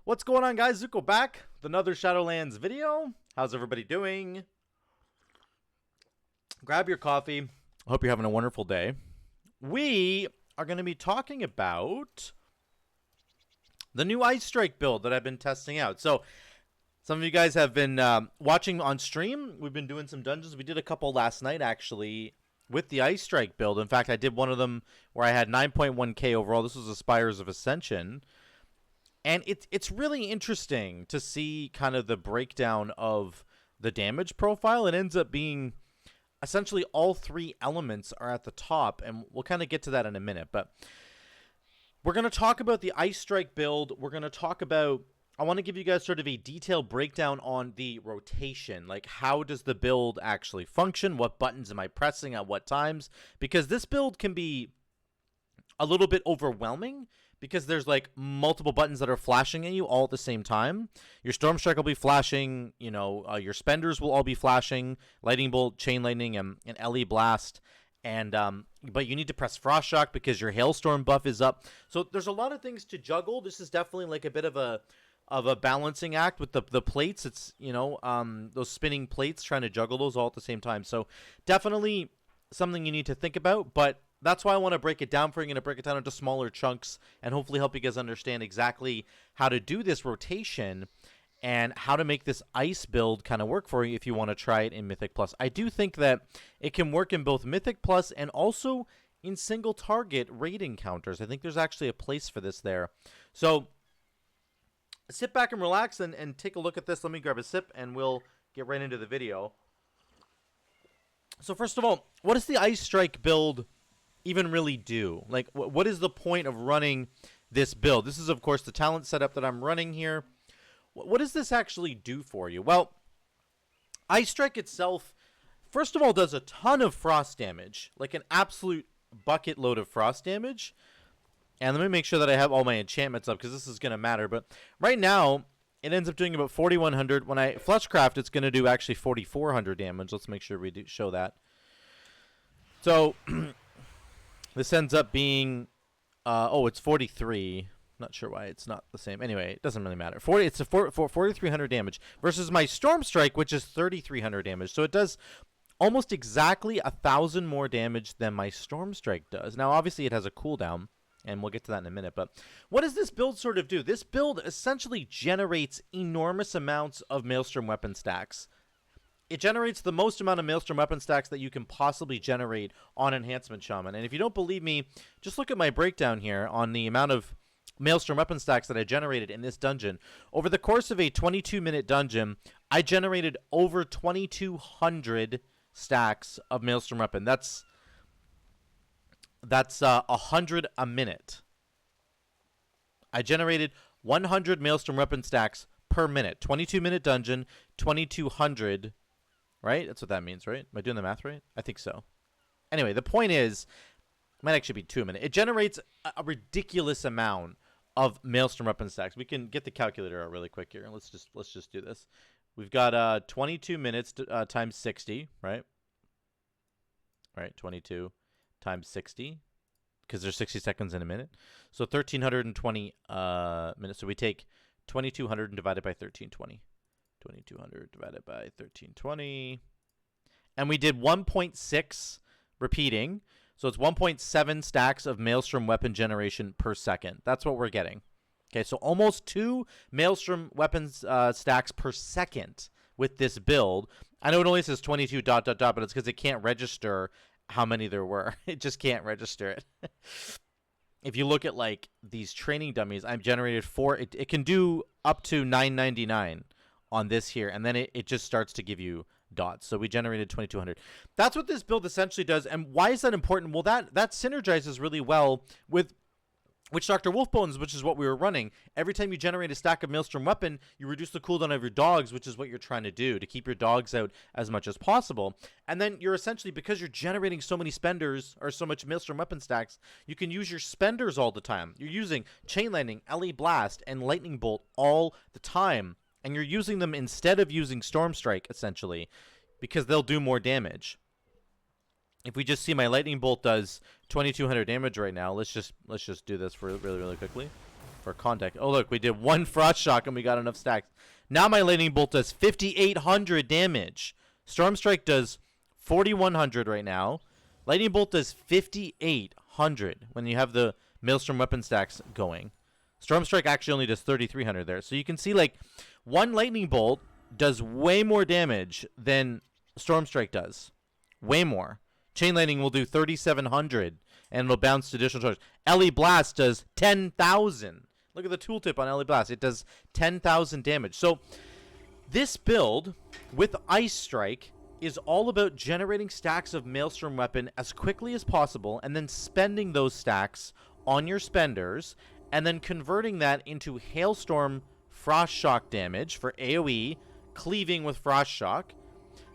What's going on, guys? Zuko back with another Shadowlands video. How's everybody doing? Grab your coffee. I hope you're having a wonderful day. We are going to be talking about the new Ice Strike build that I've been testing out. So, some of you guys have been watching on stream. We've been doing some dungeons. We did a couple last night, actually, with the Ice Strike build. In fact, I did one of them where I had 9.1k overall. This was the Spires of Ascension. And it's really interesting to see kind of the breakdown of the damage profile. It ends up being essentially all three elements are at the top, and we'll kind of get to that in a minute. But we're going to talk about the Ice Strike build. We're going to talk about, I want to give you guys sort of a detailed breakdown on the rotation. Like, how does the build actually function? What buttons am I pressing at what times? Because this build can be a little bit overwhelming because there's like multiple buttons that are flashing at you all at the same time. Your Storm Strike will be flashing, you know, your Spenders will all be flashing, Lightning Bolt, Chain Lightning, and LE Blast. And but you need to press Frost Shock because your Hailstorm buff is up. So there's a lot of things to juggle. This is definitely like a bit of a balancing act with the plates. It's, you know, those spinning plates, trying to juggle those all at the same time. So definitely something you need to think about, but that's why I want to break it down for you. I'm going to break it down into smaller chunks and hopefully help you guys understand exactly how to do this rotation and how to make this ice build kind of work for you if you want to try it in Mythic Plus. I do think that it can work in both Mythic Plus and also in single target raid encounters. I think there's actually a place for this there. So sit back and relax and take a look at this. Let me grab a sip and we'll get right into the video. So first of all, what does the Ice Strike build even really do? Like, what is the point of running this build? This is, of course, the talent setup that I'm running here. What does this actually do for you? Well, Ice Strike itself, first of all, does a ton of frost damage, like an absolute bucket load of frost damage. And let me make sure that I have all my enchantments up because this is going to matter. But right now, it ends up doing about 4,100. When I Fleshcraft, it's going to do actually 4,400 damage. Let's make sure we show that. So this ends up being, it's 43. Not sure why it's not the same. Anyway, it doesn't really matter. It's a 4,300 damage versus my Storm Strike, which is 3,300 damage. So it does almost exactly 1,000 more damage than my Storm Strike does. Now, obviously, it has a cooldown, and we'll get to that in a minute. But what does this build sort of do? This build essentially generates enormous amounts of Maelstrom weapon stacks. It generates the most amount of Maelstrom weapon stacks that you can possibly generate on Enhancement Shaman. And if you don't believe me, just look at my breakdown here on the amount of Maelstrom weapon stacks that I generated in this dungeon. Over the course of a 22-minute dungeon, I generated over 2,200 stacks of Maelstrom weapon. That's 100 a minute. I generated 100 Maelstrom weapon stacks per minute. 22-minute dungeon, 2,200. Right? That's what that means, right? Am I doing the math right? I think so. Anyway, the point is, it might actually be 2 a minute. It generates a ridiculous amount of Maelstrom weapon stacks. We can get the calculator out really quick here. Let's just do this. We've got 22 minutes times 60, right? Right, 22 times 60, because there's 60 seconds in a minute. So 1,320 minutes. So we take 2,200 and divide it by 1,320. 2,200 divided by 1,320. And we did 1.6 repeating. So it's 1.7 stacks of Maelstrom weapon generation per second. That's what we're getting. Okay, so almost 2 Maelstrom weapons stacks per second with this build. I know it only says 22 ... but it's because it can't register how many there were. It just can't register it. If you look at like these training dummies, I've generated 4. It can do up to 999 on this here, and then it just starts to give you dots. So we generated 2,200. That's what this build essentially does. And why is that important? Well, that synergizes really well with Witch Doctor Wolfbones, which is what we were running. Every time you generate a stack of Maelstrom weapon, you reduce the cooldown of your dogs, which is what you're trying to do, to keep your dogs out as much as possible. And then you're essentially, because you're generating so many spenders, or so much Maelstrom weapon stacks, you can use your spenders all the time. You're using Chain Lightning, LE Blast, and Lightning Bolt all the time. And you're using them instead of using Storm Strike, essentially, because they'll do more damage. If we just see my Lightning Bolt does 2,200 damage right now, let's just do this for really quickly. for context. Oh, look, we did 1 Frost Shock and we got enough stacks. Now my Lightning Bolt does 5,800 damage. Storm Strike does 4,100 right now. Lightning Bolt does 5,800 when you have the Maelstrom weapon stacks going. Storm Strike actually only does 3,300 there. So you can see, like, 1 Lightning Bolt does way more damage than Storm Strike does. Way more. Chain Lightning will do 3,700 and it'll bounce to additional charge. LE Blast does 10,000. Look at the tooltip on LE Blast. It does 10,000 damage. So this build with Ice Strike is all about generating stacks of Maelstrom weapon as quickly as possible and then spending those stacks on your spenders and then converting that into Hailstorm Frost Shock damage for AoE, cleaving with Frost Shock,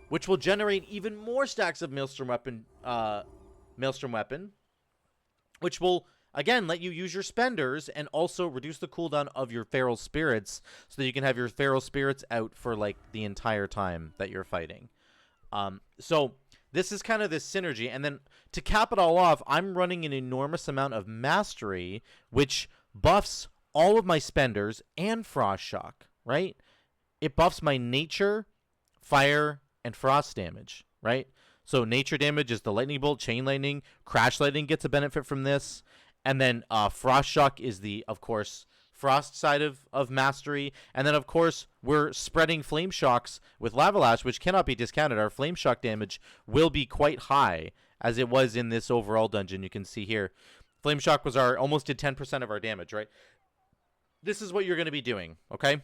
which will generate even more stacks of Maelstrom weapon, which will, again, let you use your spenders and also reduce the cooldown of your Feral Spirits so that you can have your Feral Spirits out for, like, the entire time that you're fighting. So this is kind of this synergy. And then to cap it all off, I'm running an enormous amount of Mastery, which buffs all of my spenders and Frost Shock, right? It buffs my Nature, Fire, and Frost damage, right? So Nature damage is the Lightning Bolt, Chain Lightning, Crash Lightning gets a benefit from this. And then Frost Shock is the, of course, Frost side of Mastery. And then, of course, we're spreading Flame Shocks with Lava Lash, which cannot be discounted. Our Flame Shock damage will be quite high, as it was in this overall dungeon. You can see here. Flame Shock was almost did 10% of our damage, right? This is what you're going to be doing, okay?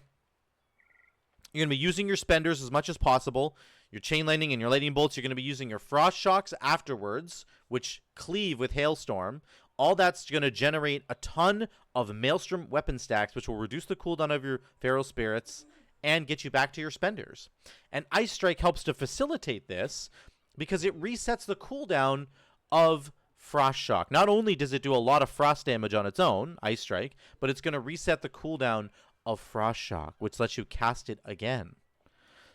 You're going to be using your spenders as much as possible. Your Chain Lightning and your Lightning Bolts. You're going to be using your Frost Shocks afterwards, which cleave with Hailstorm. All that's going to generate a ton of Maelstrom weapon stacks, which will reduce the cooldown of your Feral Spirits and get you back to your spenders. And Ice Strike helps to facilitate this because it resets the cooldown of Frost Shock. Not only does it do a lot of frost damage on its own, Ice Strike, but it's going to reset the cooldown of Frost Shock, which lets you cast it again.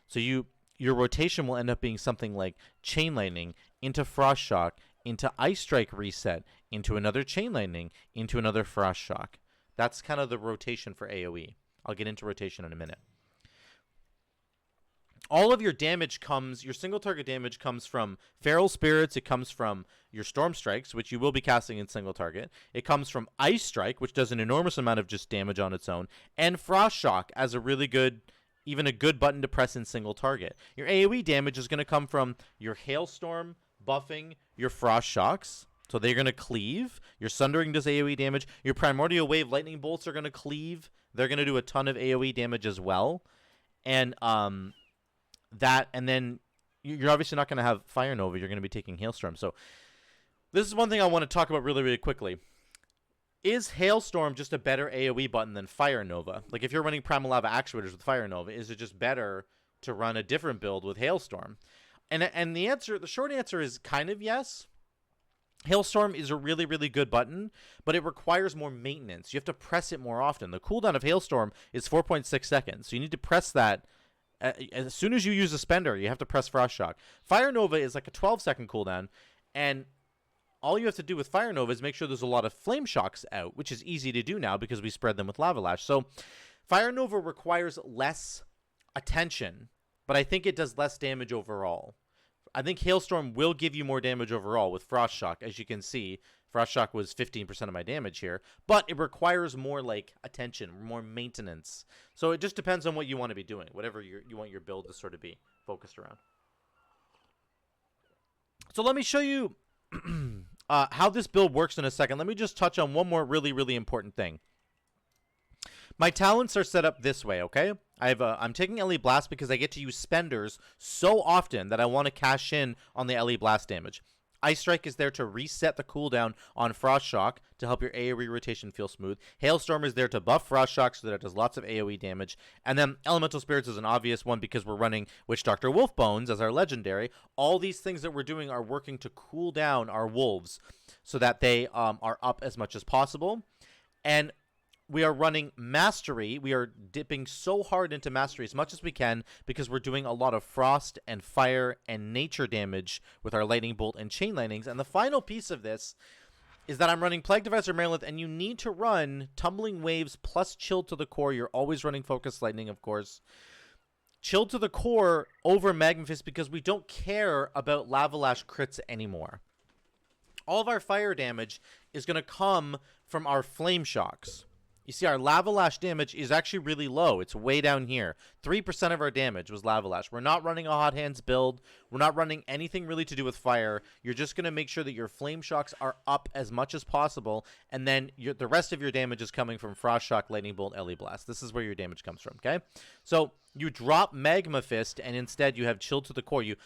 So your rotation will end up being something like Chain Lightning into Frost Shock, into Ice Strike reset, into another Chain Lightning, into another Frost Shock. That's kind of the rotation for AoE. I'll get into rotation in a minute. All of your damage comes, your single target damage comes from Feral Spirits. It comes from your Storm Strikes, which you will be casting in single target. It comes from Ice Strike, which does an enormous amount of just damage on its own. And Frost Shock as a really good, even a good button to press in single target. Your AoE damage is going to come from your Hailstorm buffing your Frost Shocks. So they're going to cleave. Your Sundering does AoE damage. Your Primordial Wave Lightning Bolts are going to cleave. They're going to do a ton of AoE damage as well. And and then you're obviously not going to have Fire Nova. You're going to be taking Hailstorm. So this is one thing I want to talk about really, really quickly. Is Hailstorm just a better AoE button than Fire Nova? Like, if you're running Primal Lava Actuators with Fire Nova, is it just better to run a different build with Hailstorm? And the short answer is kind of yes. Hailstorm is a really, really good button, but it requires more maintenance. You have to press it more often. The cooldown of Hailstorm is 4.6 seconds, so you need to press that. As soon as you use a spender, you have to press Frost Shock. Fire Nova is like a 12-second cooldown, and all you have to do with Fire Nova is make sure there's a lot of Flame Shocks out, which is easy to do now because we spread them with Lava Lash. So Fire Nova requires less attention, but I think it does less damage overall. I think Hailstorm will give you more damage overall with Frost Shock. As you can see, Frost Shock was 15% of my damage here, but it requires more like attention, more maintenance. So it just depends on what you want to be doing, whatever you want your build to sort of be focused around. So let me show you how this build works in a second. Let me just touch on one more really, really important thing. My talents are set up this way, okay? I'm taking LE Blast because I get to use spenders so often that I want to cash in on the LE Blast damage. Ice Strike is there to reset the cooldown on Frost Shock to help your AoE rotation feel smooth. Hailstorm is there to buff Frost Shock so that it does lots of AoE damage. And then Elemental Spirits is an obvious one because we're running Witch Doctor Wolf Bones as our legendary. All these things that we're doing are working to cool down our wolves so that they are up as much as possible. And we are running Mastery. We are dipping so hard into Mastery as much as we can because we're doing a lot of Frost and Fire and Nature damage with our Lightning Bolt and Chain Lightnings. And the final piece of this is that I'm running Plague Device or Marilith, and you need to run Tumbling Waves plus Chill to the Core. You're always running Focus Lightning, of course. Chill to the Core over Magma Fist because we don't care about Lava Lash crits anymore. All of our fire damage is going to come from our Flame Shocks. You see, our Lava Lash damage is actually really low. It's way down here. 3% of our damage was Lava Lash. We're not running a Hot Hands build. We're not running anything really to do with fire. You're just going to make sure that your Flame Shocks are up as much as possible, and then the rest of your damage is coming from Frost Shock, Lightning Bolt, LE Blast. This is where your damage comes from, okay? So you drop Magma Fist, and instead you have Chill to the Core. You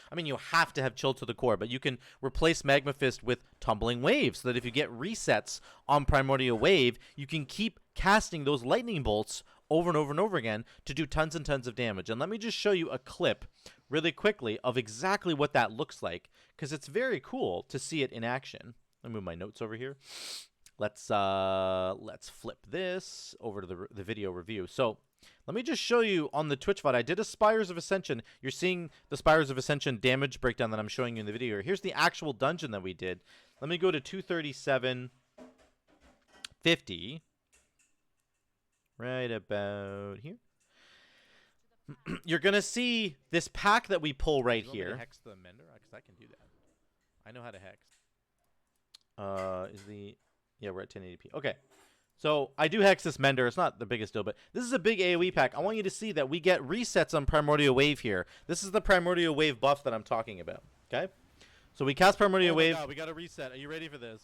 have to have Chill to the Core, but you can replace Magma Fist with Tumbling Wave, so that if you get resets on Primordial Wave, you can keep casting those lightning bolts over and over and over again to do tons and tons of damage. And let me just show you a clip really quickly of exactly what that looks like, because it's very cool to see it in action. Let me move my notes over here. Let's flip this over to the video review. So let me just show you on the Twitch VOD. I did a Spires of Ascension. You're seeing the Spires of Ascension damage breakdown that I'm showing you in the video. Here's the actual dungeon that we did. Let me go to 237.50. Right about here. You're going to see this pack that we pull right here. You want me to hex the mender? Because I can do that. I know how to hex. Yeah, we're at 1080p. Okay. So I do hex this mender. It's not the biggest deal, but this is a big AoE pack. I want you to see that we get resets on Primordial Wave here. This is the Primordial Wave buff that I'm talking about. Okay? So we cast Primordial Wave. God, we got a reset. Are you ready for this?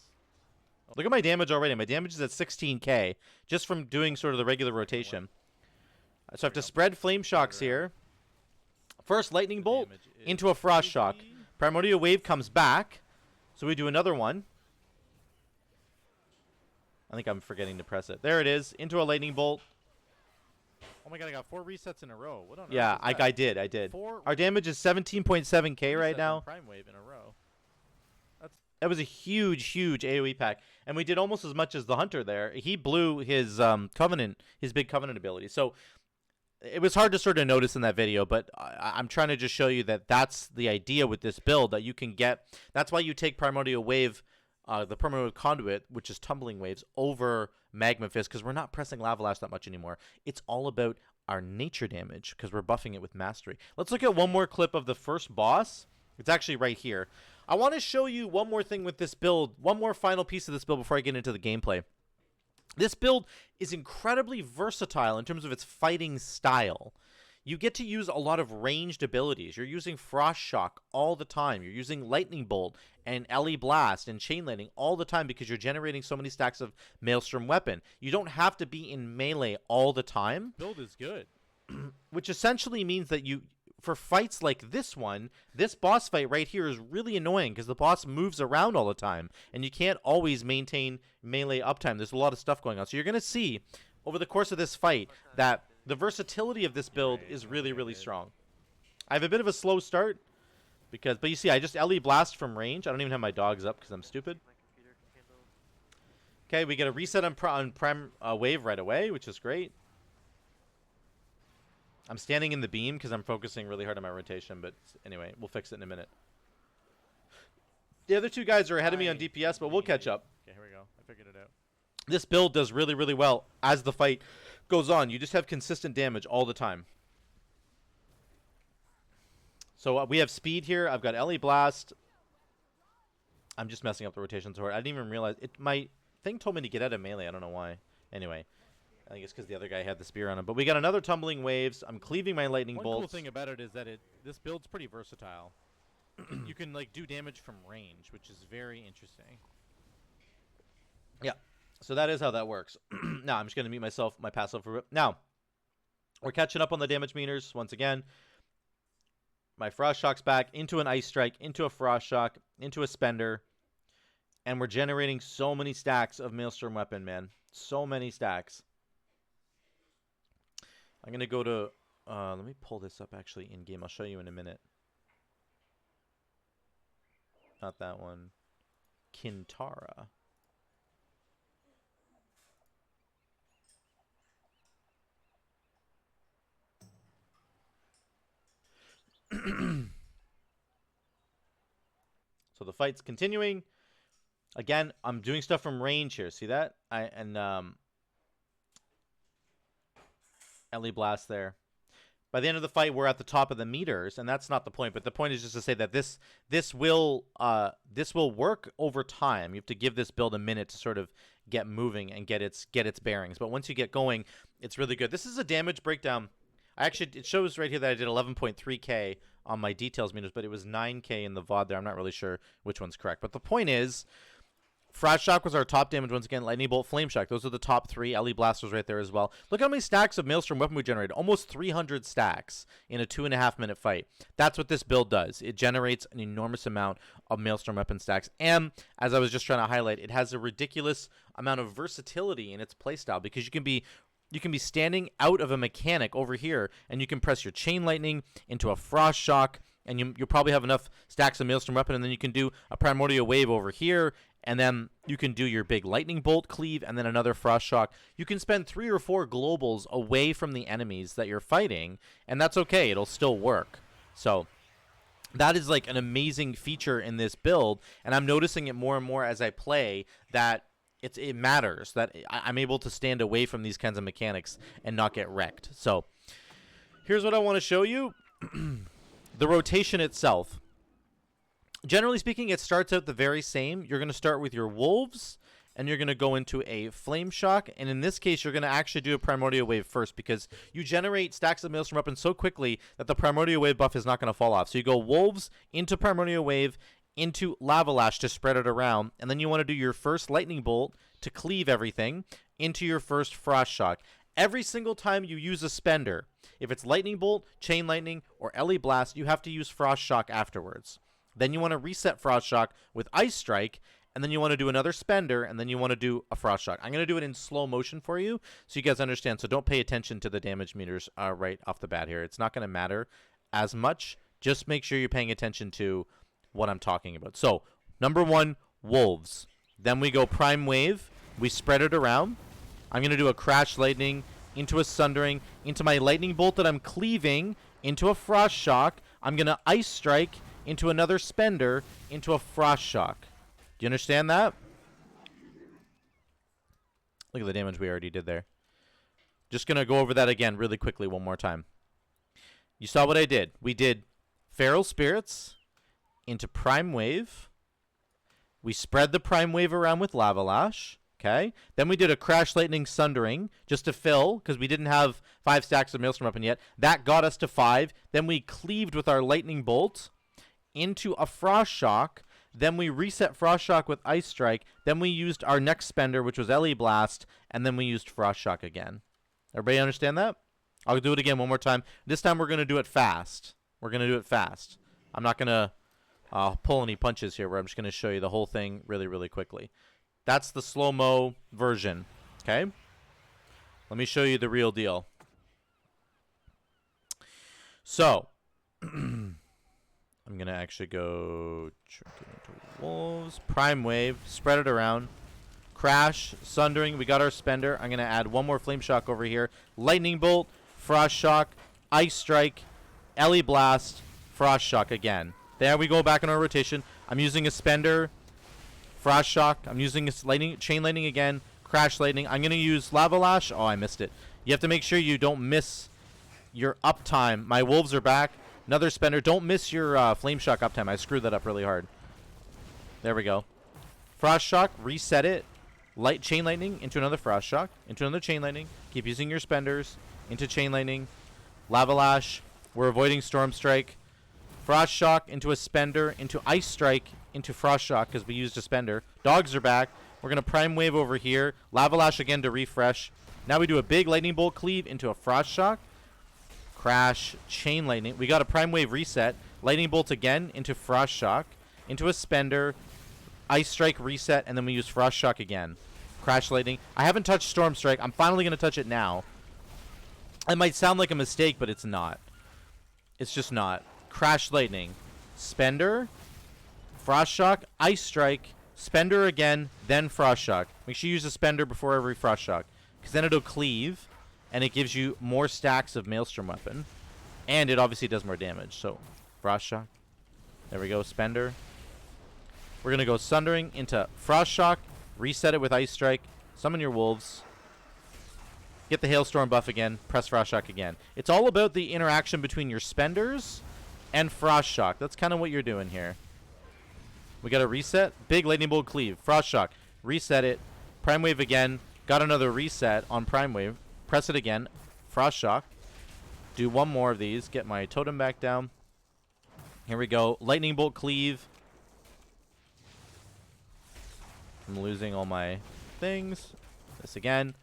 Look at my damage already. My damage is at 16k just from doing sort of the regular rotation. So I have to spread Flame Shocks here. First, Lightning Bolt into a Frost Shock. Primordial Wave comes back. So we do another one. I think I'm forgetting to press it. There it is. Into a Lightning Bolt. Oh my god, I got 4 resets in a row. What on earth Yeah, is that? I did. Our damage is 17.7k right now. Prime Wave in a row. That was a huge, huge AoE pack. And we did almost as much as the Hunter there. He blew his Covenant, his big Covenant ability. So it was hard to sort of notice in that video, but I'm trying to just show you that that's the idea with this build, that you can get. That's why you take Primordial Wave, the Primordial Conduit, which is Tumbling Waves, over Magma Fist, because we're not pressing Lava Lash that much anymore. It's all about our nature damage, because we're buffing it with Mastery. Let's look at one more clip of the first boss. It's actually right here. I want to show you one more thing with this build, one more final piece of this build before I get into the gameplay. This build is incredibly versatile in terms of its fighting style. You get to use a lot of ranged abilities. You're using Frost Shock all the time. You're using Lightning Bolt and LE Blast and Chain Lightning all the time because you're generating so many stacks of Maelstrom Weapon. You don't have to be in melee all the time. Build is good. Which essentially means that for fights like this one, this boss fight right here is really annoying because the boss moves around all the time, and you can't always maintain melee uptime. There's a lot of stuff going on. So you're going to see over the course of this fight that the versatility of this build is really, really strong. I have a bit of a slow start, but you see, I just LE Blast from range. I don't even have my dogs up because I'm stupid. Okay, we get a reset on Prime Wave right away, which is great. I'm standing in the beam because I'm focusing really hard on my rotation, but anyway, we'll fix it in a minute. The other two guys are ahead of me on DPS, but we'll catch up. Okay, here we go. I figured it out. This build does really, really well as the fight goes on. You just have consistent damage all the time. So we have speed here. I've got LE Blast. I'm just messing up the rotation so hard. I didn't even realize it. My thing told me to get out of melee. I don't know why. Anyway. I think it's because the other guy had the spear on him. But we got another Tumbling Waves. I'm cleaving my Lightning Bolts. One cool thing about it is that this build's pretty versatile. You can like do damage from range, which is very interesting. Yeah. So that is how that works. Now, I'm just going to mute my passive for... Now, we're catching up on the damage meters once again. My Frost Shock's back into an Ice Strike, into a Frost Shock, into a Spender. And we're generating so many stacks of Maelstrom Weapon, man. So many stacks. I'm going to go to, let me pull this up actually in game. I'll show you in a minute. Not that one. Kintara. So the fight's continuing. Again, I'm doing stuff from range here. See that? Ellie Blast there. By the end of the fight, we're at the top of the meters, and that's not the point. But the point is just to say that this will work over time. You have to give this build a minute to sort of get moving and get its bearings. But once you get going, it's really good. This is a damage breakdown. It shows right here that I did 11.3k on my details meters, but it was 9k in the VOD there. I'm not really sure which one's correct. But the point is, Frost Shock was our top damage once again. Lightning Bolt, Flame Shock. Those are the top three. LE Blast was right there as well. Look how many stacks of Maelstrom weapon we generated. Almost 300 stacks in a 2.5 minute fight. That's what this build does. It generates an enormous amount of Maelstrom weapon stacks. And, as I was just trying to highlight, it has a ridiculous amount of versatility in its playstyle because you can be standing out of a mechanic over here, and you can press your Chain Lightning into a Frost Shock, and you'll probably have enough stacks of Maelstrom weapon, and then you can do a Primordial Wave over here, and then you can do your big Lightning Bolt cleave, and then another Frost Shock. You can spend 3 or 4 globals away from the enemies that you're fighting, and that's okay. It'll still work. So that is like an amazing feature in this build, and I'm noticing it more and more as I play that it matters, that I'm able to stand away from these kinds of mechanics and not get wrecked. So here's what I want to show you. The rotation itself. Generally speaking, it starts out the very same. You're going to start with your Wolves, and you're going to go into a Flame Shock. And in this case, you're going to actually do a Primordial Wave first because you generate stacks of Maelstrom weapons so quickly that the Primordial Wave buff is not going to fall off. So you go Wolves into Primordial Wave, into Lava Lash to spread it around, and then you want to do your first Lightning Bolt to cleave everything into your first Frost Shock. Every single time you use a spender, if it's Lightning Bolt, Chain Lightning, or LE Blast, you have to use Frost Shock afterwards. Then you want to reset Frost Shock with Ice Strike, and then you want to do another spender, and then you want to do a Frost Shock. I'm going to do it in slow motion for you so you guys understand, so don't pay attention to the damage meters right off the bat here. It's not going to matter as much. Just make sure you're paying attention to what I'm talking about. So, number 1, Wolves. Then we go Prime Wave. We spread it around. I'm going to do a Crash Lightning into a Sundering, into my Lightning Bolt that I'm cleaving, into a Frost Shock. I'm going to Ice Strike into another Spender, into a Frost Shock. Do you understand that? Look at the damage we already did there. Just going to go over that again really quickly one more time. You saw what I did. We did Feral Spirits into Prime Wave. We spread the Prime Wave around with Lava Lash. Okay. Then we did a Crash Lightning Sundering just to fill because we didn't have 5 stacks of Maelstrom weapon yet. That got us to 5. Then we cleaved with our Lightning Bolt into a Frost Shock. Then we reset Frost Shock with Ice Strike. Then we used our next spender, which was LE Blast. And then we used Frost Shock again. Everybody understand that? I'll do it again one more time. This time we're going to do it fast. We're going to do it fast. I'm not going to pull any punches here, where I'm just going to show you the whole thing really, really quickly. That's the slow-mo version. Okay? Let me show you the real deal. So, I'm going to actually go into Wolves, Prime Wave, spread it around, Crash, Sundering. We got our spender. I'm going to add one more Flame Shock over here. Lightning Bolt, Frost Shock, Ice Strike, LE Blast, Frost Shock again. There we go back in our rotation. I'm using a spender, Frost Shock. I'm using a Chain Lightning again, Crash Lightning. I'm going to use Lava Lash. Oh, I missed it. You have to make sure you don't miss your uptime. My Wolves are back. Another spender. Don't miss your Flame Shock uptime. I screwed that up really hard. There we go. Frost Shock. Reset it. Chain Lightning into another Frost Shock. Into another Chain Lightning. Keep using your spenders. Into Chain Lightning. Lava Lash. We're avoiding Storm Strike. Frost Shock into a spender. Into Ice Strike. Into Frost Shock because we used a spender. Dogs are back. We're going to Prime Wave over here. Lava Lash again to refresh. Now we do a big Lightning Bolt cleave into a Frost Shock. Crash, Chain Lightning. We got a Prime Wave reset. Lightning Bolt again into Frost Shock. Into a spender. Ice Strike reset. And then we use Frost Shock again. Crash Lightning. I haven't touched Storm Strike. I'm finally going to touch it now. It might sound like a mistake, but it's not. It's just not. Crash Lightning. Spender. Frost Shock. Ice Strike. Spender again. Then Frost Shock. Make sure you use a spender before every Frost Shock, because then it'll cleave, and it gives you more stacks of Maelstrom weapon. And it obviously does more damage. So, Frost Shock. There we go. Spender. We're going to go Sundering into Frost Shock, reset it with Ice Strike, summon your wolves, get the Hailstorm buff again, press Frost Shock again. It's all about the interaction between your spenders and Frost Shock. That's kind of what you're doing here. We got a reset, big Lightning Bolt Cleave, Frost Shock, reset it, Prime Wave again, got another reset on Prime Wave, press it again, Frost Shock, do one more of these, get my totem back down. Here we go, Lightning Bolt Cleave. I'm losing all my things. This again.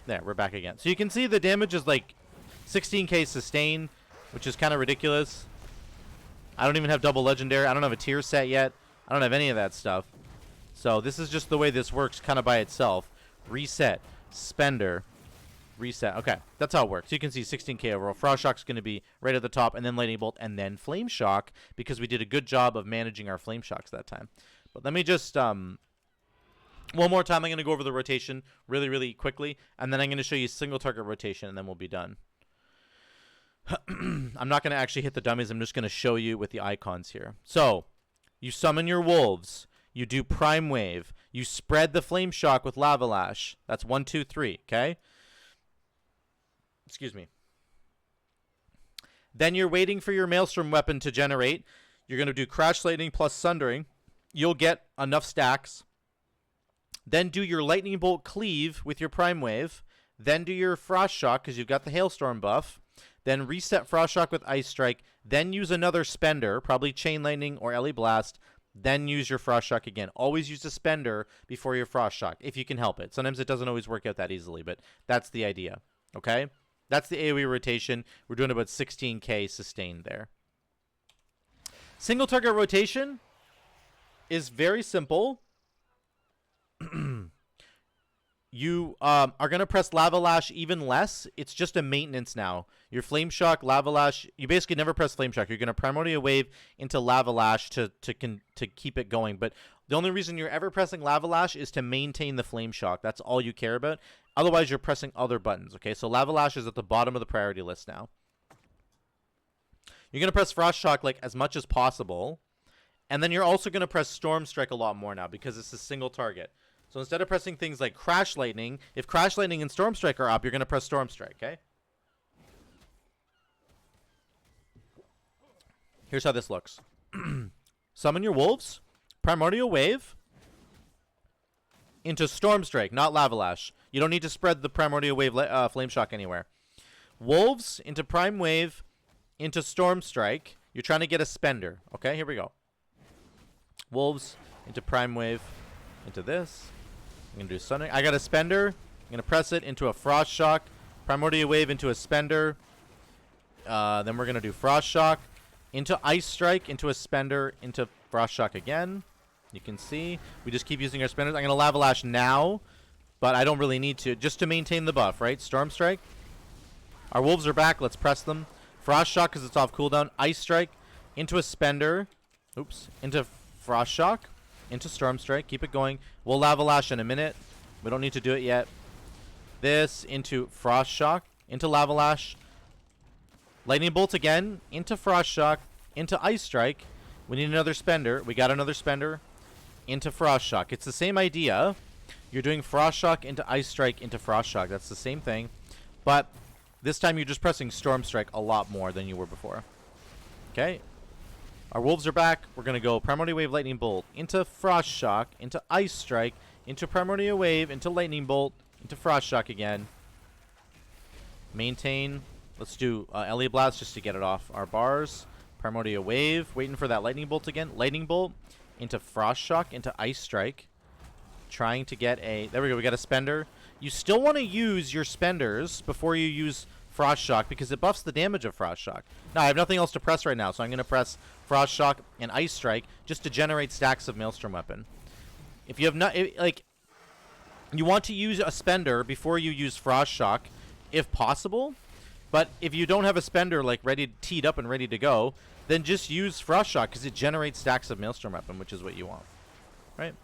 There, we're back again. So you can see the damage is like 16k sustain, which is kind of ridiculous. I don't even have double legendary. I don't have a tier set yet. I don't have any of that stuff. So this is just the way this works kind of by itself. Reset, spender, reset. Okay, that's how it works. You can see 16k overall. Frost Shock's going to be right at the top, and then Lightning Bolt, and then Flame Shock, because we did a good job of managing our Flame Shocks that time. But let me just... one more time, I'm going to go over the rotation really, really quickly, and then I'm going to show you single target rotation, and then we'll be done. I'm not going to actually hit the dummies. I'm just going to show you with the icons here. So, you summon your wolves. You do Prime Wave. You spread the Flame Shock with Lava Lash. That's 1, 2, 3, okay? Excuse me. Then you're waiting for your Maelstrom weapon to generate. You're going to do Crash Lightning plus Sundering. You'll get enough stacks. Then do your Lightning Bolt Cleave with your Prime Wave. Then do your Frost Shock because you've got the Hailstorm buff. Then reset Frost Shock with Ice Strike. Then use another Spender, probably Chain Lightning or LE Blast. Then use your Frost Shock again. Always use a Spender before your Frost Shock, if you can help it. Sometimes it doesn't always work out that easily, but that's the idea. Okay? That's the AOE rotation. We're doing about 16k sustained there. Single target rotation is very simple. You are going to press Lava Lash even less. It's just a maintenance now. Your Flame Shock, Lava Lash, you basically never press Flame Shock. You're going to Primordial Wave into Lava Lash to keep it going. But the only reason you're ever pressing Lava Lash is to maintain the Flame Shock. That's all you care about. Otherwise, you're pressing other buttons, okay? So Lava Lash is at the bottom of the priority list now. You're going to press Frost Shock like as much as possible. And then you're also going to press Storm Strike a lot more now because it's a single target. So instead of pressing things like Crash Lightning, if Crash Lightning and Storm Strike are up, you're going to press Storm Strike, okay? Here's how this looks. Summon your wolves, Primordial Wave into Storm Strike, not Lava Lash. You don't need to spread the Primordial Wave Flame Shock anywhere. Wolves into Prime Wave into Storm Strike. You're trying to get a Spender, okay? Here we go. Wolves into Prime Wave into this. I'm going to do Stunning. I got a Spender. I'm going to press it into a Frost Shock. Primordial Wave into a Spender. Then we're going to do Frost Shock into Ice Strike, into a Spender, into Frost Shock again. You can see we just keep using our Spenders. I'm going to Lava Lash now, but I don't really need to, just to maintain the buff, right? Storm Strike. Our wolves are back. Let's press them. Frost Shock because it's off cooldown. Ice Strike into a Spender. Oops. Into Frost Shock. Into Storm Strike. Keep it going. We'll Lava Lash in a minute. We don't need to do it yet. This into Frost Shock. Into Lava Lash. Lightning Bolt again. Into Frost Shock. Into Ice Strike. We need another Spender. We got another Spender. Into Frost Shock. It's the same idea. You're doing Frost Shock into Ice Strike into Frost Shock. That's the same thing. But this time you're just pressing Storm Strike a lot more than you were before. Okay. Our wolves are back. We're going to go Primordial Wave, Lightning Bolt, into Frost Shock, into Ice Strike, into Primordial Wave, into Lightning Bolt, into Frost Shock again. Maintain. Let's do LE Blast just to get it off our bars. Primordial Wave, waiting for that Lightning Bolt again. Lightning Bolt, into Frost Shock, into Ice Strike. Trying to get a... There we go, we got a Spender. You still want to use your Spenders before you use Frost Shock because it buffs the damage of Frost Shock. Now, I have nothing else to press right now, so I'm going to press Frost Shock and Ice Strike just to generate stacks of Maelstrom Weapon. If you have not... like, you want to use a Spender before you use Frost Shock, if possible. But if you don't have a Spender, like, teed up and ready to go, then just use Frost Shock because it generates stacks of Maelstrom Weapon, which is what you want. Right?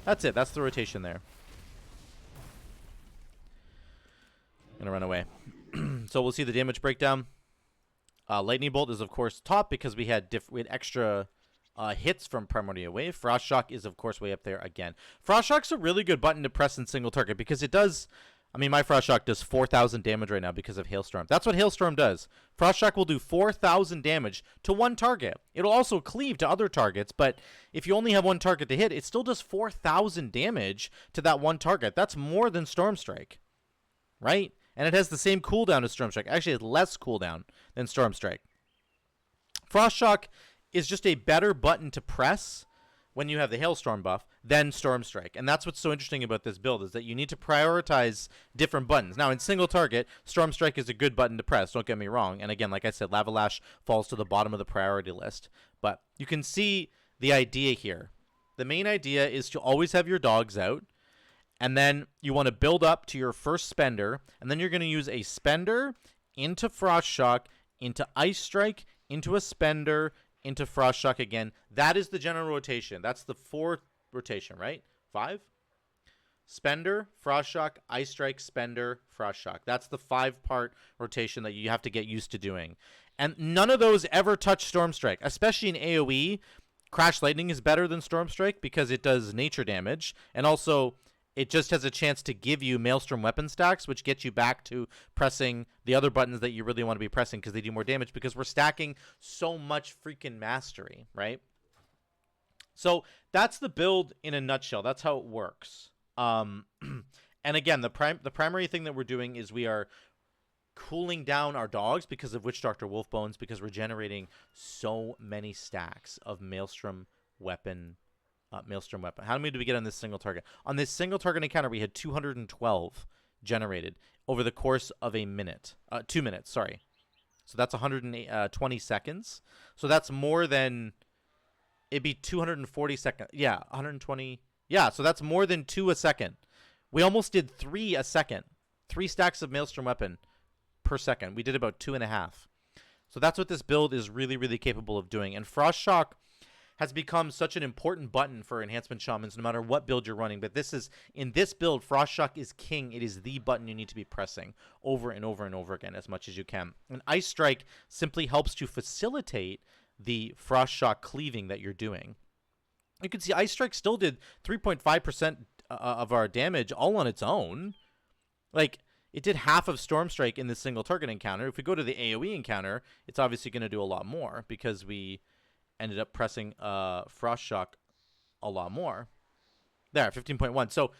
That's it. That's the rotation there. I'm going to run away. So we'll see the damage breakdown. Lightning Bolt is, of course, top because we had extra hits from Primordial Wave. Frost Shock is, of course, way up there again. Frost Shock's a really good button to press in single target because it does... I mean, my Frost Shock does 4,000 damage right now because of Hailstorm. That's what Hailstorm does. Frost Shock will do 4,000 damage to one target. It'll also cleave to other targets, but if you only have one target to hit, it still does 4,000 damage to that one target. That's more than Storm Strike, right? And it has the same cooldown as Storm Strike. Actually, it's less cooldown than Storm Strike. Frost Shock is just a better button to press when you have the Hailstorm buff than Storm Strike. And that's what's so interesting about this build, is that you need to prioritize different buttons. Now, in single target, Storm Strike is a good button to press, don't get me wrong. And again, like I said, Lava Lash falls to the bottom of the priority list. But you can see the idea here. The main idea is to always have your dogs out, and then you want to build up to your first spender, and then you're going to use a spender into Frost Shock, into Ice Strike, into a spender, into Frost Shock again. That is the general rotation. That's the 4 rotation, right? 5? Spender, Frost Shock, Ice Strike, Spender, Frost Shock. That's the 5-part rotation that you have to get used to doing. And none of those ever touch Storm Strike, especially in AoE. Crash Lightning is better than Storm Strike because it does nature damage, and also it just has a chance to give you Maelstrom weapon stacks, which gets you back to pressing the other buttons that you really want to be pressing because they do more damage, because we're stacking so much freaking mastery, right? So that's the build in a nutshell. That's how it works. And again, the primary thing that we're doing is we are cooling down our dogs because of Witch Doctor Wolfbones, because we're generating so many stacks of Maelstrom weapon. How many did we get on this single target? On this single target encounter, we had 212 generated over the course of a minute. 2 minutes, sorry. So that's 120 seconds. So that's more than... It'd be 240 seconds. Yeah, 120. Yeah, so that's more than 2 a second. We almost did 3 a second. 3 stacks of Maelstrom weapon per second. We did about 2.5. So that's what this build is really, really capable of doing. And Frost Shock has become such an important button for enhancement shamans no matter what build you're running. But in this build, Frost Shock is king. It is the button you need to be pressing over and over and over again as much as you can. And Ice Strike simply helps to facilitate the Frost Shock cleaving that you're doing. You can see Ice Strike still did 3.5% of our damage all on its own. Like, it did half of Storm Strike in this single target encounter. If we go to the AoE encounter, it's obviously going to do a lot more because we ended up pressing Frost Shock a lot more. There, 15.1. So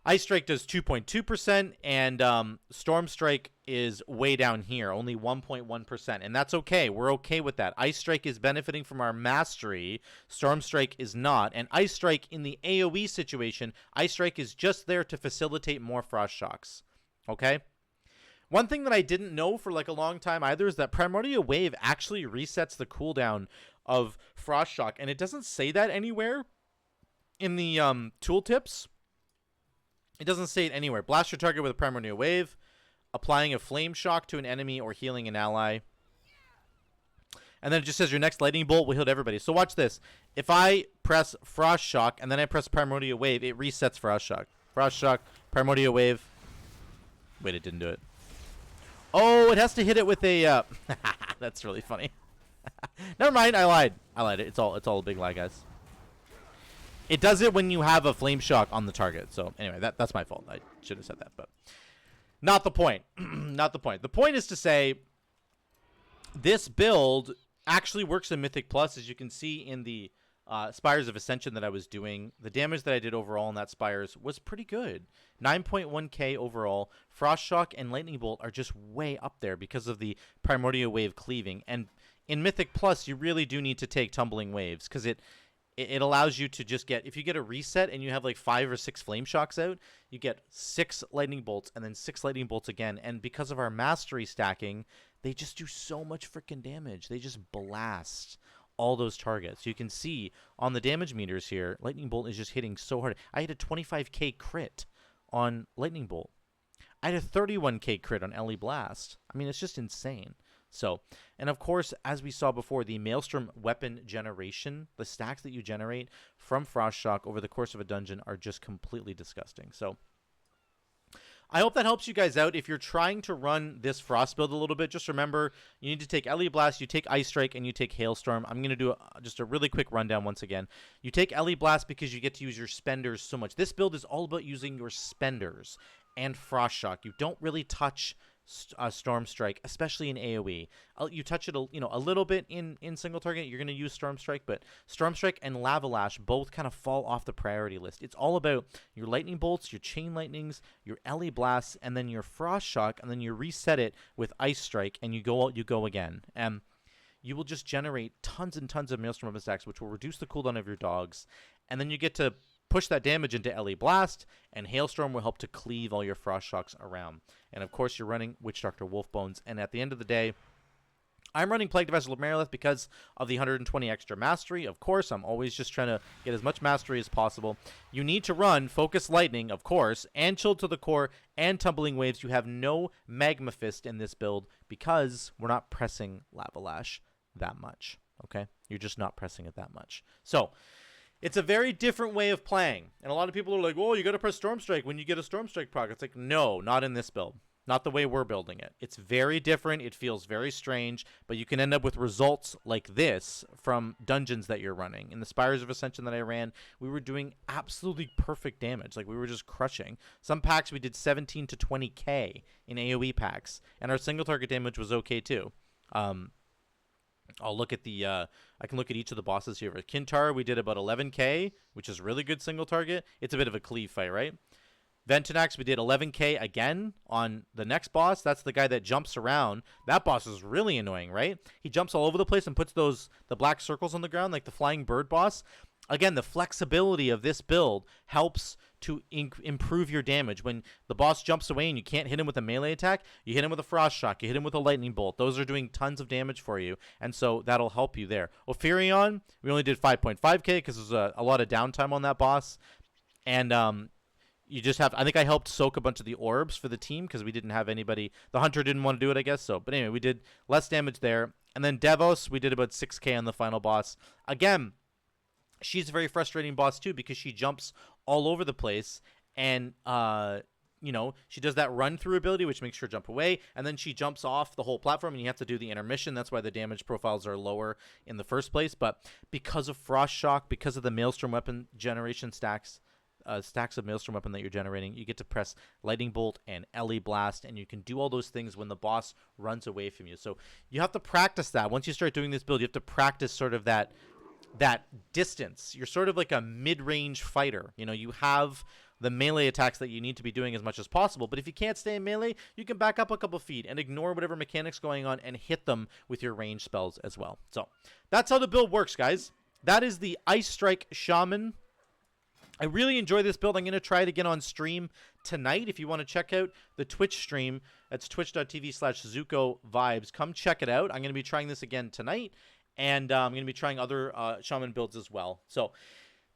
Ice Strike does 2.2%, and Storm Strike is way down here, only 1.1%. And that's okay. We're okay with that. Ice Strike is benefiting from our mastery. Storm Strike is not. And Ice Strike, in the AoE situation, Ice Strike is just there to facilitate more Frost Shocks. Okay? One thing that I didn't know for like a long time either is that Primordial Wave actually resets the cooldown of Frost Shock, and it doesn't say that anywhere in the tooltips. It doesn't say it anywhere. Blast your target with a Primordial Wave, applying a Flame Shock to an enemy or healing an ally. And then it just says your next Lightning Bolt will hit everybody. So watch this. If I press Frost Shock and then I press Primordial Wave, it resets Frost Shock. Frost Shock, Primordial Wave. Wait, it didn't do it. Oh, it has to hit it with a... That's really funny. Never mind, I lied. It's all a big lie, guys. It does it when you have a Flame Shock on the target. So anyway, that's my fault. I should have said that, but not the point. Not the point. The point is to say this build actually works in Mythic Plus, as you can see in the Spires of Ascension that I was doing. The damage that I did overall in that Spires was pretty good. 9.1k overall. Frost Shock and Lightning Bolt are just way up there because of the Primordial Wave cleaving. And in Mythic Plus, you really do need to take Tumbling Waves because it allows you to just get, if you get a reset and you have like 5 or 6 Flame Shocks out, you get 6 Lightning Bolts and then 6 Lightning Bolts again. And because of our mastery stacking, they just do so much freaking damage. They just blast all those targets. You can see on the damage meters here, Lightning Bolt is just hitting so hard. I had a 25k crit on Lightning Bolt. I had a 31k crit on LE Blast. I mean, it's just insane. So, and of course, as we saw before, the Maelstrom weapon generation, the stacks that you generate from Frost Shock over the course of a dungeon are just completely disgusting. So, I hope that helps you guys out. If you're trying to run this Frost build a little bit, just remember you need to take LE Blast, you take Ice Strike, and you take Hailstorm. I'm going to do just a really quick rundown once again. You take LE Blast because you get to use your spenders so much. This build is all about using your spenders and Frost Shock. You don't really touch Storm Strike, especially in AoE. You touch it a little bit in single target, you're going to use Storm Strike, but Storm Strike and Lava Lash both kind of fall off the priority list. It's all about your Lightning Bolts, your Chain Lightnings, your LE Blasts, and then your Frost Shock, and then you reset it with Ice Strike, and you go again. And you will just generate tons and tons of Maelstrom weapon stacks, which will reduce the cooldown of your dogs, and then you get to push that damage into LE Blast, and Hailstorm will help to cleave all your Frost Shocks around. And of course, you're running Witch Doctor Wolfbones, and at the end of the day, I'm running Plague Vessel of Merilith because of the 120 extra mastery. Of course, I'm always just trying to get as much mastery as possible. You need to run Focus Lightning, of course, and Chill to the Core, and Tumbling Waves. You have no Magma Fist in this build because we're not pressing Lava Lash that much, okay? You're just not pressing it that much. So it's a very different way of playing. And a lot of people are like, oh, you got to press Storm Strike when you get a Storm Strike proc. It's like, no, not in this build. Not the way we're building it. It's very different. It feels very strange, but you can end up with results like this from dungeons that you're running. In the Spires of Ascension that I ran, we were doing absolutely perfect damage. Like, we were just crushing. Some packs we did 17 to 20k in AoE packs, and our single target damage was okay too. I'll look at the, I can look at each of the bosses here. For Kintar, we did about 11k, which is really good single target. It's a bit of a cleave fight, right? Ventanax, we did 11k again on the next boss. That's the guy that jumps around. That boss is really annoying, right? He jumps all over the place and puts the black circles on the ground, like the flying bird boss. Again, the flexibility of this build helps to improve your damage. When the boss jumps away and you can't hit him with a melee attack, you hit him with a Frost Shock, you hit him with a Lightning Bolt. Those are doing tons of damage for you, and so that'll help you there. Ophirion, we only did 5.5k because there's a lot of downtime on that boss. And you just have, I think I helped soak a bunch of the orbs for the team because we didn't have anybody. The hunter didn't want to do it, I guess. So, but anyway, we did less damage there. And then Devos, we did about 6k on the final boss. Again, she's a very frustrating boss too because she jumps all over the place, and she does that run through ability which makes her jump away, and then she jumps off the whole platform and you have to do the intermission. That's why the damage profiles are lower in the first place. But because of Frost Shock, because of the Maelstrom weapon generation stacks of Maelstrom weapon that you're generating, you get to press Lightning Bolt and LE Blast, and you can do all those things when the boss runs away from you. So you have to practice that. Once you start doing this build, you have to practice sort of that distance. You're sort of like a mid-range fighter. You have the melee attacks that you need to be doing as much as possible, but if you can't stay in melee, you can back up a couple feet and ignore whatever mechanics going on and hit them with your range spells as well. So that's how the build works, guys. That is the Ice Strike Shaman. I really enjoy this build. I'm going to try it again on stream tonight. If you want to check out the Twitch stream, that's twitch.tv/Zuko Vibes. Come check it out. I'm going to be trying this again tonight, and I'm going to be trying other Shaman builds as well. So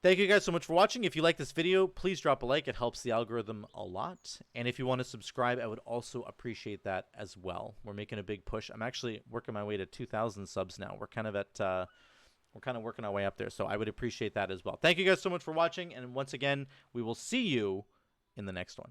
thank you guys so much for watching. If you like this video, please drop a like. It helps the algorithm a lot. And if you want to subscribe, I would also appreciate that as well. We're making a big push. I'm actually working my way to 2,000 subs now. We're kind of working our way up there, so I would appreciate that as well. Thank you guys so much for watching, and once again, we will see you in the next one.